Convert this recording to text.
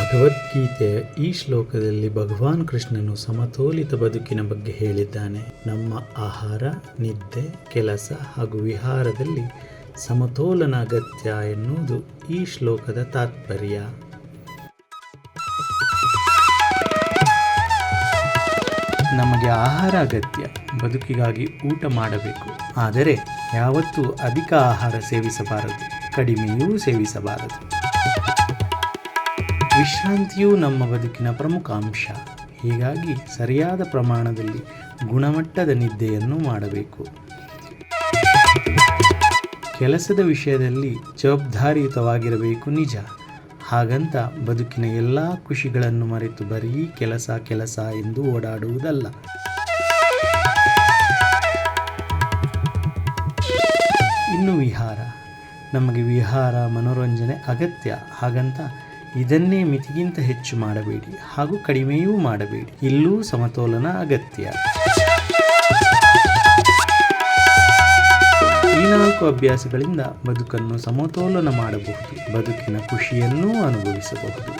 ಭಗವದ್ಗೀತೆಯ ಈ ಶ್ಲೋಕದಲ್ಲಿ ಭಗವಾನ್ ಕೃಷ್ಣನು ಸಮತೋಲಿತ ಬದುಕಿನ ಬಗ್ಗೆ ಹೇಳಿದ್ದಾನೆ. ನಮ್ಮ ಆಹಾರ, ನಿದ್ದೆ, ಕೆಲಸ ಹಾಗೂ ವಿಹಾರದಲ್ಲಿ ಸಮತೋಲನ ಅಗತ್ಯ ಎನ್ನುವುದು ಈ ಶ್ಲೋಕದ ತಾತ್ಪರ್ಯ. ನಮಗೆ ಆಹಾರ ಅಗತ್ಯ, ಬದುಕಿಗಾಗಿ ಊಟ ಮಾಡಬೇಕು. ಆದರೆ ಯಾವತ್ತೂ ಅಧಿಕ ಆಹಾರ ಸೇವಿಸಬಾರದು, ಕಡಿಮೆಯೂ ಸೇವಿಸಬಾರದು. ವಿಶ್ರಾಂತಿಯೂ ನಮ್ಮ ಬದುಕಿನ ಪ್ರಮುಖ ಅಂಶ. ಹೀಗಾಗಿ ಸರಿಯಾದ ಪ್ರಮಾಣದಲ್ಲಿ ಗುಣಮಟ್ಟದ ನಿದ್ದೆಯನ್ನು ಮಾಡಬೇಕು. ಕೆಲಸದ ವಿಷಯದಲ್ಲಿ ಜವಾಬ್ದಾರಿಯುತವಾಗಿರಬೇಕು ನಿಜ. ಹಾಗಂತ ಬದುಕಿನ ಎಲ್ಲ ಖುಷಿಗಳನ್ನು ಮರೆತು ಬರೀ ಕೆಲಸ ಎಂದು ಓಡಾಡುವುದಲ್ಲ. ಇನ್ನು ವಿಹಾರ, ನಮಗೆ ವಿಹಾರ ಮನೋರಂಜನೆ ಅಗತ್ಯ. ಹಾಗಂತ ಇದನ್ನೇ ಮಿತಿಗಿಂತ ಹೆಚ್ಚು ಮಾಡಬೇಡಿ ಹಾಗೂ ಕಡಿಮೆಯೂ ಮಾಡಬೇಡಿ. ಇಲ್ಲೂ ಸಮತೋಲನ ಅಗತ್ಯ. ಈ 4 ಅಭ್ಯಾಸಗಳಿಂದ ಬದುಕನ್ನು ಸಮತೋಲನ ಮಾಡಬಹುದು, ಬದುಕಿನ ಖುಷಿಯನ್ನೂ ಅನುಭವಿಸಬಹುದು.